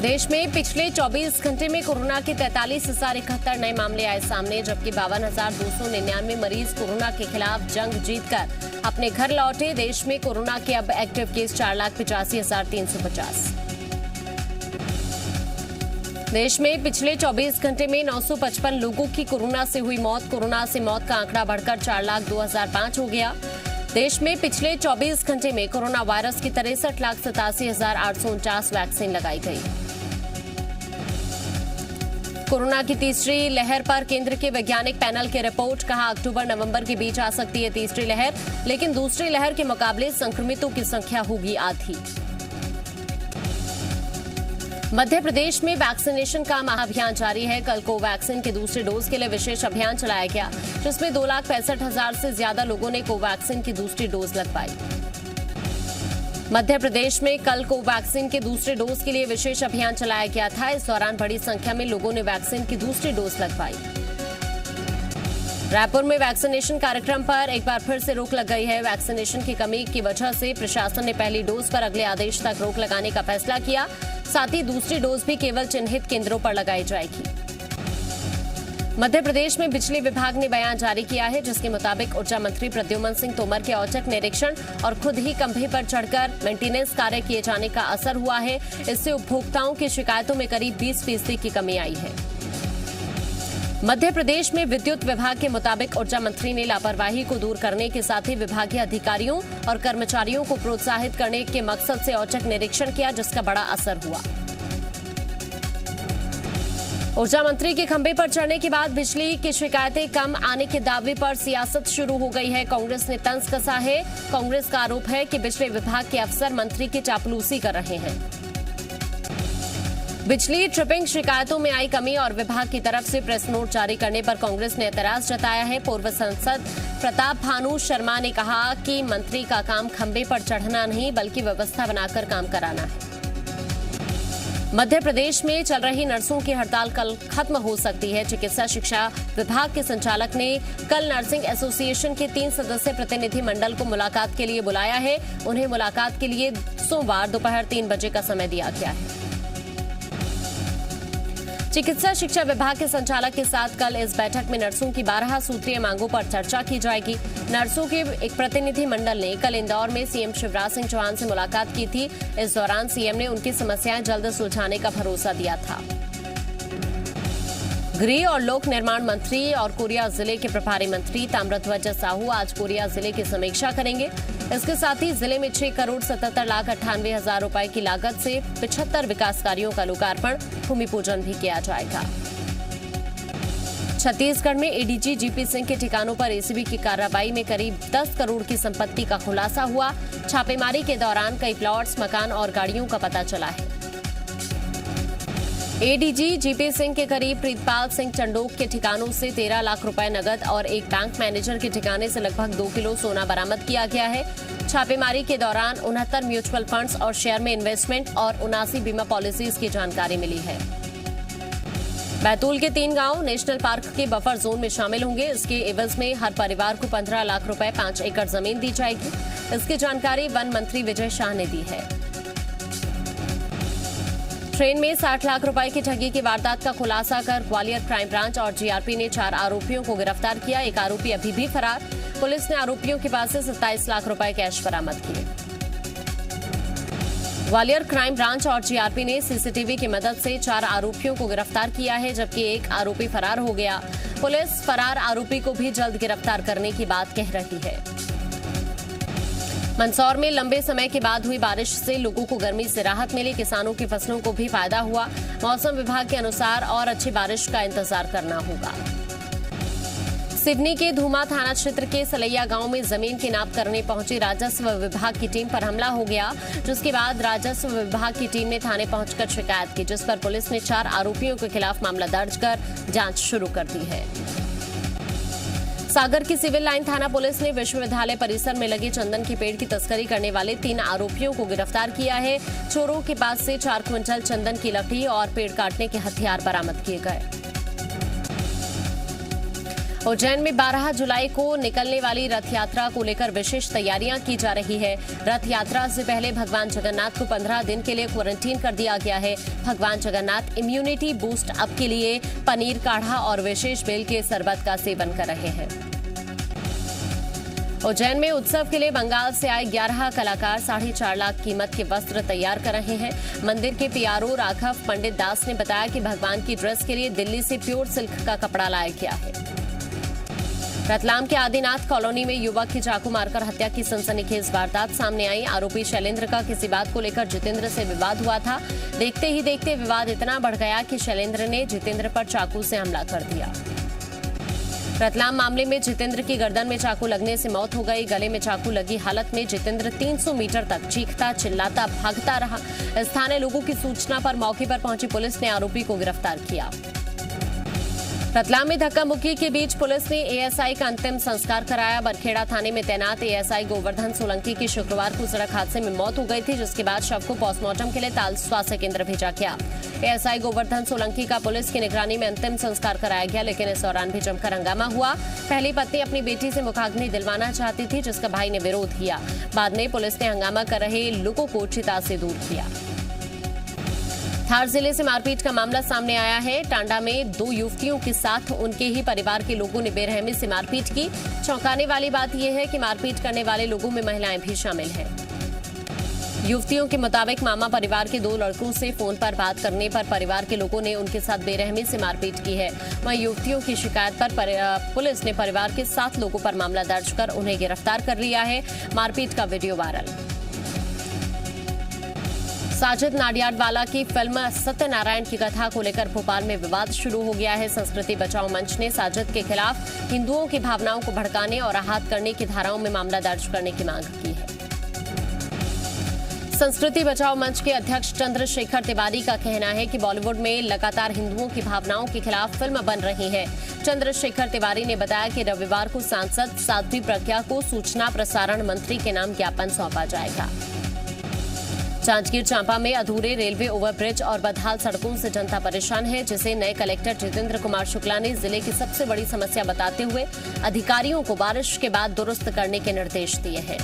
देश में पिछले 24 घंटे में कोरोना के 43,071 नए मामले आए सामने, जबकि 52,299 मरीज कोरोना के खिलाफ जंग जीतकर अपने घर लौटे। देश में कोरोना के अब एक्टिव केस 4,85,350। देश में पिछले 24 घंटे में 955 लोगों की कोरोना से हुई मौत। कोरोना से मौत का आंकड़ा बढ़कर 4,02,005 हो गया। देश में पिछले 24 घंटे में कोरोना वायरस की 63,87,849 वैक्सीन लगाई गई। कोरोना की तीसरी लहर पर केंद्र के वैज्ञानिक पैनल की रिपोर्ट। कहा, अक्टूबर-नवंबर के बीच आ सकती है तीसरी लहर, लेकिन दूसरी लहर के मुकाबले संक्रमितों की संख्या होगी आधी। मध्य प्रदेश में वैक्सीनेशन का महाअभियान जारी है। कल कोवैक्सीन के दूसरे डोज के लिए विशेष अभियान चलाया गया, जिसमें 2,65,000 से ज्यादा लोगों ने कोवैक्सीन की दूसरी डोज लगवाई। मध्य प्रदेश में कल कोवैक्सीन के दूसरे डोज के लिए विशेष अभियान चलाया गया था। इस दौरान बड़ी संख्या में लोगों ने वैक्सीन की दूसरी डोज लगवाई। रायपुर में वैक्सीनेशन कार्यक्रम पर एक बार फिर से रोक लग गई है। वैक्सीनेशन की कमी की वजह से प्रशासन ने पहली डोज पर अगले आदेश तक रोक लगाने का फैसला किया। साथ ही दूसरी डोज भी केवल चिन्हित केंद्रों पर लगाई जाएगी। मध्य प्रदेश में बिजली विभाग ने बयान जारी किया है, जिसके मुताबिक ऊर्जा मंत्री प्रद्युम्न सिंह तोमर के औचक निरीक्षण और खुद ही खंभे पर चढ़कर मेंटेनेंस कार्य किए जाने का असर हुआ है। इससे उपभोक्ताओं की शिकायतों में करीब 20% की कमी आई है। मध्य प्रदेश में विद्युत विभाग के मुताबिक ऊर्जा मंत्री ने लापरवाही को दूर करने के साथ ही विभागीय अधिकारियों और कर्मचारियों को प्रोत्साहित करने के मकसद से औचक निरीक्षण किया, जिसका बड़ा असर हुआ। ऊर्जा मंत्री के खंभे पर चढ़ने के बाद बिजली की शिकायतें कम आने के दावे पर सियासत शुरू हो गई है। कांग्रेस ने तंज कसा है। कांग्रेस का आरोप है कि बिजली विभाग के अफसर मंत्री की चापलूसी कर रहे हैं। बिजली ट्रिपिंग शिकायतों में आई कमी और विभाग की तरफ से प्रेस नोट जारी करने पर कांग्रेस ने एतराज जताया है। पूर्व सांसद प्रताप भानु शर्मा ने कहा कि मंत्री का काम खंभे पर चढ़ना नहीं, बल्कि व्यवस्था बनाकर काम कराना है। मध्य प्रदेश में चल रही नर्सों की हड़ताल कल खत्म हो सकती है। चिकित्सा शिक्षा विभाग के संचालक ने कल नर्सिंग एसोसिएशन के 3 सदस्यीय प्रतिनिधि मंडल को मुलाकात के लिए बुलाया है। उन्हें मुलाकात के लिए सोमवार दोपहर 3 बजे का समय दिया गया है। चिकित्सा शिक्षा विभाग के संचालक के साथ कल इस बैठक में नर्सों की 12 सूत्रीय मांगों पर चर्चा की जाएगी। नर्सों के एक प्रतिनिधि मंडल ने कल इंदौर में सीएम शिवराज सिंह चौहान से मुलाकात की थी। इस दौरान सीएम ने उनकी समस्याएं जल्द सुलझाने का भरोसा दिया था। गृह और लोक निर्माण मंत्री और कोरिया जिले के प्रभारी मंत्री ताम्रध्वज साहू आज कोरिया जिले की समीक्षा करेंगे। इसके साथ ही जिले में 6,77,98,000 रुपए की लागत से 75 विकास कार्यों का लोकार्पण, भूमि पूजन भी किया जाएगा। छत्तीसगढ़ में एडीजी जीपी सिंह के ठिकानों पर एसीबी की कार्रवाई में करीब 10 करोड़ की संपत्ति का खुलासा हुआ। छापेमारी के दौरान कई प्लॉट्स, मकान और गाड़ियों का पता चला है। एडीजी जीपी सिंह के करीब प्रीतपाल सिंह चंडोक के ठिकानों से 13 लाख रुपए नगद और एक बैंक मैनेजर के ठिकाने से लगभग 2 किलो सोना बरामद किया गया है। छापेमारी के दौरान 69 म्यूचुअल फंड्स और शेयर में इन्वेस्टमेंट और 79 बीमा पॉलिसीज की जानकारी मिली है। बैतूल के 3 गांव नेशनल पार्क के बफर जोन में शामिल होंगे। इसके एवज में हर परिवार को 15 लाख रुपए 5 एकड़ जमीन दी जाएगी। इसकी जानकारी वन मंत्री विजय शाह ने दी है। ट्रेन में 60 लाख रुपए की ठगी की वारदात का खुलासा कर ग्वालियर क्राइम ब्रांच और जीआरपी ने 4 आरोपियों को गिरफ्तार किया। एक आरोपी अभी भी फरार। पुलिस ने आरोपियों के पास से 27 लाख रुपए कैश बरामद किए। ग्वालियर क्राइम ब्रांच और जीआरपी ने सीसीटीवी की मदद से 4 आरोपियों को गिरफ्तार किया है, जबकि एक आरोपी फरार हो गया। पुलिस फरार आरोपी को भी जल्द गिरफ्तार करने की बात कह रही है। मंदसौर में लंबे समय के बाद हुई बारिश से लोगों को गर्मी से राहत मिली। किसानों की फसलों को भी फायदा हुआ। मौसम विभाग के अनुसार और अच्छी बारिश का इंतजार करना होगा। सिवनी के धूमा थाना क्षेत्र के सलैया गांव में जमीन की नाप करने पहुंची राजस्व विभाग की टीम पर हमला हो गया, जिसके बाद राजस्व विभाग की टीम ने थाने पहुंचकर शिकायत की, जिस पर पुलिस ने 4 आरोपियों के खिलाफ मामला दर्ज कर जांच शुरू कर दी है। सागर की सिविल लाइन थाना पुलिस ने विश्वविद्यालय परिसर में लगे चंदन की पेड़ की तस्करी करने वाले 3 आरोपियों को गिरफ्तार किया है। चोरों के पास से 4 क्विंटल चंदन की लकड़ी और पेड़ काटने के हथियार बरामद किए गए। उज्जैन में 12 जुलाई को निकलने वाली रथ यात्रा को लेकर विशेष तैयारियां की जा रही है। रथ यात्रा से पहले भगवान जगन्नाथ को 15 दिन के लिए क्वारंटीन कर दिया गया है। भगवान जगन्नाथ इम्यूनिटी बूस्ट अप के लिए पनीर काढ़ा और विशेष बेल के शरबत का सेवन कर रहे हैं। उज्जैन में उत्सव के लिए बंगाल से आए 11 कलाकार 4.5 लाख कीमत के वस्त्र तैयार कर रहे हैं। मंदिर के पीआरओ राघव पंडित दास ने बताया कि भगवान की ड्रेस के लिए दिल्ली से प्योर सिल्क का कपड़ा लाया गया है। रतलाम के आदिनाथ कॉलोनी में युवक की चाकू मारकर हत्या की सनसनीखेज वारदात सामने आई। आरोपी शैलेंद्र का किसी बात को लेकर जितेंद्र से विवाद हुआ था। देखते ही देखते विवाद इतना बढ़ गया कि शैलेंद्र ने जितेंद्र पर चाकू से हमला कर दिया। रतलाम मामले में जितेंद्र की गर्दन में चाकू लगने से मौत हो गई। गले में चाकू लगी हालत में जितेंद्र 300 मीटर तक चीखता चिल्लाता भागता रहा। स्थानीय लोगों की सूचना पर मौके पर पहुंची पुलिस ने आरोपी को गिरफ्तार किया। रतलाम में धक्का मुक्की के बीच पुलिस ने एएसआई का अंतिम संस्कार कराया। बरखेड़ा थाने में तैनात एएसआई गोवर्धन सोलंकी की शुक्रवार को सड़क हादसे में मौत हो गई थी, जिसके बाद शव को पोस्टमार्टम के लिए ताल स्वास्थ्य केंद्र भेजा गया। एएसआई गोवर्धन सोलंकी का पुलिस की निगरानी में अंतिम संस्कार कराया गया, लेकिन इस दौरान भी जमकर हंगामा हुआ। पहली पत्नी अपनी बेटी से मुखाग्नि दिलवाना चाहती थी, जिसका भाई ने विरोध किया। बाद में पुलिस ने हंगामा कर रहे लोगों को चिता से दूर किया। धार जिले से मारपीट का मामला सामने आया है। टांडा में 2 युवतियों के साथ उनके ही परिवार के लोगों ने बेरहमी से मारपीट की। चौंकाने वाली बात यह है कि मारपीट करने वाले लोगों में महिलाएं भी शामिल हैं। युवतियों के मुताबिक मामा परिवार के 2 लड़कों से फोन पर बात करने पर परिवार के लोगों ने उनके साथ बेरहमी से मारपीट की है। वहीं युवतियों की शिकायत पर पुलिस ने परिवार के 7 लोगों पर मामला दर्ज कर उन्हें गिरफ्तार कर लिया है। मारपीट का वीडियो वायरल। साजिद नाडियाडवाला की फिल्म सत्यनारायण की कथा को लेकर भोपाल में विवाद शुरू हो गया है। संस्कृति बचाओ मंच ने साजिद के खिलाफ हिंदुओं की भावनाओं को भड़काने और आहत करने की धाराओं में मामला दर्ज करने की मांग की है। संस्कृति बचाओ मंच के अध्यक्ष चंद्रशेखर तिवारी का कहना है कि बॉलीवुड में लगातार हिंदुओं की भावनाओं के खिलाफ फिल्म बन रही है। चंद्रशेखर तिवारी ने बताया कि रविवार को सांसद साध्वी प्रज्ञा को सूचना प्रसारण मंत्री के नाम ज्ञापन सौंपा जाएगा। जांजगीर चांपा में अधूरे रेलवे ओवरब्रिज और बदहाल सड़कों से जनता परेशान है, जिसे नए कलेक्टर जितेंद्र कुमार शुक्ला ने जिले की सबसे बड़ी समस्या बताते हुए अधिकारियों को बारिश के बाद दुरुस्त करने के निर्देश दिए हैं।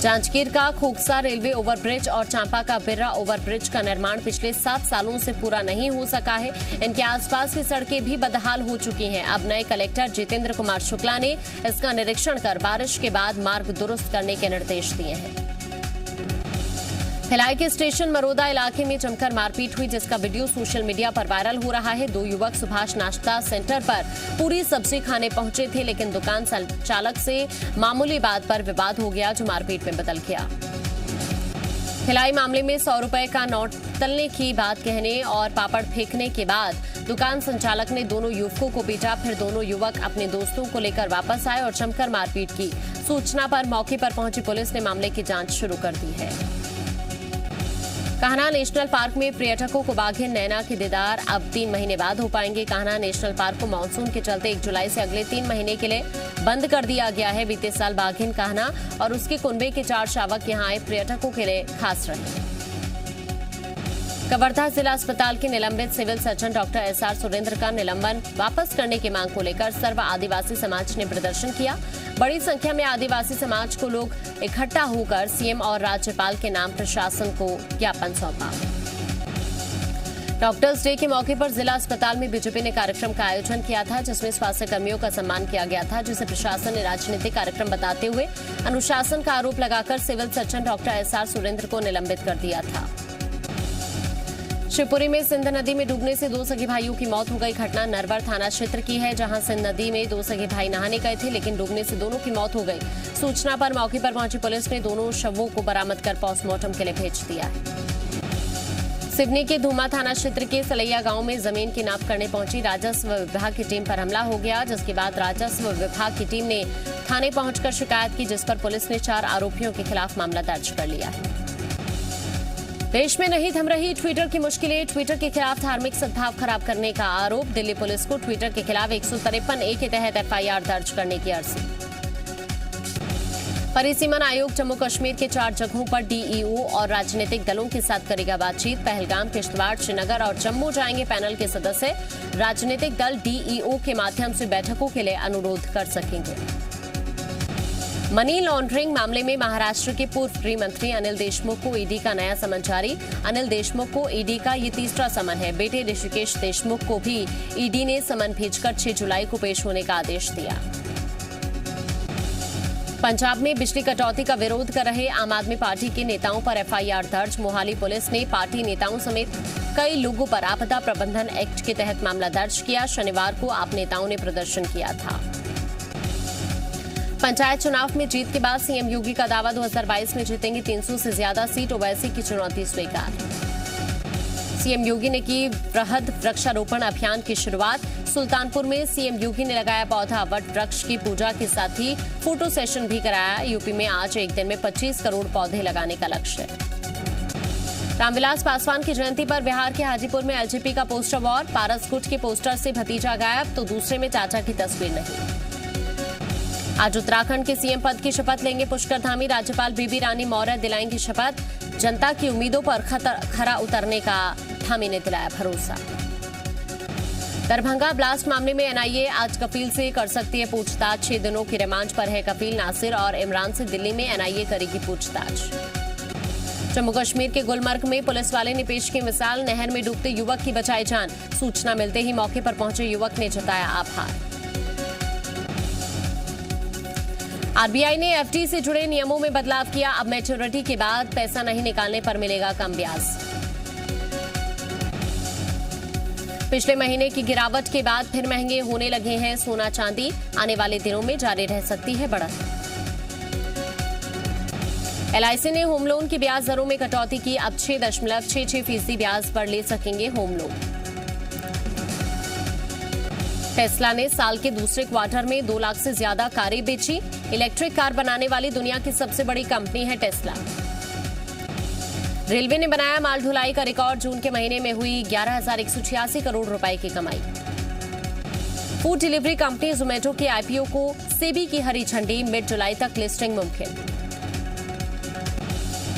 जांजगीर का खोखसा रेलवे ओवरब्रिज और चांपा का बिर्रा ओवरब्रिज का निर्माण पिछले 7 सालों से पूरा नहीं हो सका है। इनके आसपास की सड़कें भी बदहाल हो चुकी हैं। अब नए कलेक्टर जितेंद्र कुमार शुक्ला ने इसका निरीक्षण कर बारिश के बाद मार्ग दुरुस्त करने के निर्देश दिए हैं। भिलाई के स्टेशन मरोदा इलाके में जमकर मारपीट हुई, जिसका वीडियो सोशल मीडिया पर वायरल हो रहा है। 2 युवक सुभाष नाश्ता सेंटर पर पूरी सब्जी खाने पहुंचे थे, लेकिन दुकान चालक से मामूली बात पर विवाद हो गया, जो मारपीट में बदल गया। भिलाई मामले में 100 रुपए का नोट तलने की बात कहने और पापड़ फेंकने के बाद दुकान संचालक ने दोनों युवकों को पीटा। फिर दोनों युवक अपने दोस्तों को लेकर वापस आए और जमकर मारपीट की। सूचना पर मौके पर पहुंची पुलिस ने मामले की जांच शुरू कर दी है। कान्हा नेशनल पार्क में पर्यटकों को बाघिन नैना के दीदार अब 3 महीने बाद हो पाएंगे। कान्हा नेशनल पार्क को मानसून के चलते 1 जुलाई से अगले 3 महीने के लिए बंद कर दिया गया है। बीते साल बाघिन कान्हा और उसके कुनबे के 4 शावक यहां आए पर्यटकों के लिए खास रहे। कवर्धा जिला अस्पताल के निलंबित civil surgeon doctor SR Surendra का निलंबन वापस करने की मांग को लेकर सर्व आदिवासी समाज ने प्रदर्शन किया। बड़ी संख्या में आदिवासी समाज को लोग इकट्ठा होकर सीएम और राज्यपाल के नाम प्रशासन को ज्ञापन सौंपा। डॉक्टर्स डे के मौके पर जिला अस्पताल में बीजेपी ने कार्यक्रम का आयोजन किया था, जिसमें स्वास्थ्य कर्मियों का सम्मान किया गया था, जिसे प्रशासन ने राजनीतिक कार्यक्रम बताते हुए अनुशासन का आरोप लगाकर civil surgeon doctor SR Surendra को निलंबित कर दिया था। शिवपुरी में सिंध नदी में डूबने से 2 सगे भाइयों की मौत हो गई। घटना नरवर थाना क्षेत्र की है, जहां सिंध नदी में 2 सगे भाई नहाने गए थे, लेकिन डूबने से दोनों की मौत हो गई। सूचना पर मौके पर पहुंची पुलिस ने दोनों शवों को बरामद कर पोस्टमार्टम के लिए भेज दिया है। सिवनी के धूमा थाना क्षेत्र के सलैया गांव में जमीन की नाप करने पहुंची राजस्व विभाग की टीम पर हमला हो गया, जिसके बाद राजस्व विभाग की टीम ने थाने पहुंचकर शिकायत की, जिस पर पुलिस ने 4 आरोपियों के खिलाफ मामला दर्ज कर लिया है। देश में नहीं थम रही ट्विटर की मुश्किलें। ट्विटर के खिलाफ धार्मिक सद्भाव खराब करने का आरोप। दिल्ली पुलिस को ट्विटर के खिलाफ 153A के तहत एफआईआर दर्ज करने की अर्जी। परिसीमन आयोग जम्मू कश्मीर के 4 जगहों पर डीईओ और राजनीतिक दलों के साथ करेगा बातचीत। पहलगाम, किश्तवाड़, श्रीनगर और जम्मू जाएंगे पैनल के सदस्य। राजनीतिक दल डीईओ के माध्यम से बैठकों के लिए अनुरोध कर सकेंगे। मनी लॉन्ड्रिंग मामले में महाराष्ट्र के पूर्व गृह मंत्री अनिल देशमुख को ईडी का नया समन जारी। अनिल देशमुख को ईडी का ये तीसरा समन है। बेटे ऋषिकेश देशमुख को भी ईडी ने समन भेजकर 6 जुलाई को पेश होने का आदेश दिया। पंजाब में बिजली कटौती का विरोध कर रहे आम आदमी पार्टी के नेताओं पर एफआईआर दर्ज। मोहाली पुलिस ने पार्टी नेताओं समेत कई लोगों पर आपदा प्रबंधन एक्ट के तहत मामला दर्ज किया। शनिवार को आप नेताओं ने प्रदर्शन किया था। पंचायत चुनाव में जीत के बाद सीएम योगी का दावा 2022 में जीतेंगे 300 से ज्यादा सीट। ओवैसी की चुनौती स्वीकार। सीएम योगी ने की वृहद वृक्षारोपण अभियान की शुरुआत। सुल्तानपुर में सीएम योगी ने लगाया पौधा। वट वृक्ष की पूजा के साथ ही फोटो सेशन भी कराया। यूपी में आज एक दिन में 25 करोड़ पौधे लगाने का लक्ष्य। रामविलास पासवान की जयंती पर बिहार के हाजीपुर में एलजेपी का पोस्टर वॉर। पारस गुट के पोस्टर से भतीजा गायब तो दूसरे में चाचा की तस्वीर नहीं। आज उत्तराखंड के सीएम पद की शपथ लेंगे पुष्कर धामी। राज्यपाल बेबी रानी मौर्य दिलाएंगी शपथ। जनता की उम्मीदों पर खरा उतरने का धामी ने दिलाया भरोसा। दरभंगा ब्लास्ट मामले में एनआईए आज कफील से कर सकती है पूछताछ। 6 दिनों की रिमांड पर है कफील। नासिर और इमरान से दिल्ली में एनआईए करेगी पूछताछ। जम्मू कश्मीर के गुलमर्ग में पुलिस वाले ने पेश की मिसाल। नहर में डूबते युवक की बचाई जान। सूचना मिलते ही मौके पर पहुंचे युवक ने जताया आभार। आरबीआई ने एफडी से जुड़े नियमों में बदलाव किया। अब मैच्योरिटी के बाद पैसा नहीं निकालने पर मिलेगा कम ब्याज। पिछले महीने की गिरावट के बाद फिर महंगे होने लगे हैं सोना चांदी। आने वाले दिनों में जारी रह सकती है बढ़त। एलआईसी ने होम लोन की ब्याज दरों में कटौती की। अब 6.66% ब्याज पर ले सकेंगे होम लोन। टेस्ला ने साल के दूसरे क्वार्टर में 2 लाख से ज्यादा कारें बेची। इलेक्ट्रिक कार बनाने वाली दुनिया की सबसे बड़ी कंपनी है टेस्ला। रेलवे ने बनाया माल ढुलाई का रिकॉर्ड। जून के महीने में हुई 11,186 करोड़ रुपए की कमाई। फूड डिलीवरी कंपनी जोमेटो के आईपीओ को सेबी की हरी झंडी। मिड जुलाई तक लिस्टिंग मुमकिन।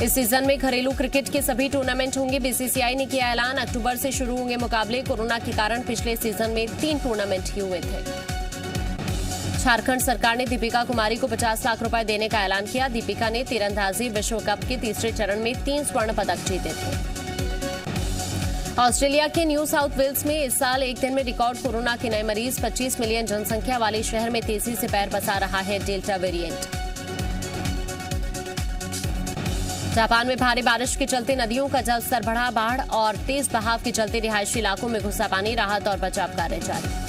इस सीजन में घरेलू क्रिकेट के सभी टूर्नामेंट होंगे। बीसीसीआई ने किया ऐलान। अक्टूबर से शुरू होंगे मुकाबले। कोरोना के कारण पिछले सीजन में 3 टूर्नामेंट ही हुए थे। झारखंड सरकार ने दीपिका कुमारी को 50 लाख रुपए देने का ऐलान किया। दीपिका ने तीरंदाजी विश्व कप के तीसरे चरण में 3 स्वर्ण पदक जीते थे। ऑस्ट्रेलिया के न्यू साउथ वेल्स में इस साल एक दिन में रिकॉर्ड कोरोना के नए मरीज। 25 मिलियन जनसंख्या वाले शहर में तेजी से पैर पसार रहा है डेल्टा वेरिएंट। जापान में भारी बारिश के चलते नदियों का जलस्तर बढ़ा। बाढ़ और तेज बहाव के चलते रिहायशी इलाकों में घुसा पानी। राहत और बचाव कार्य जारी।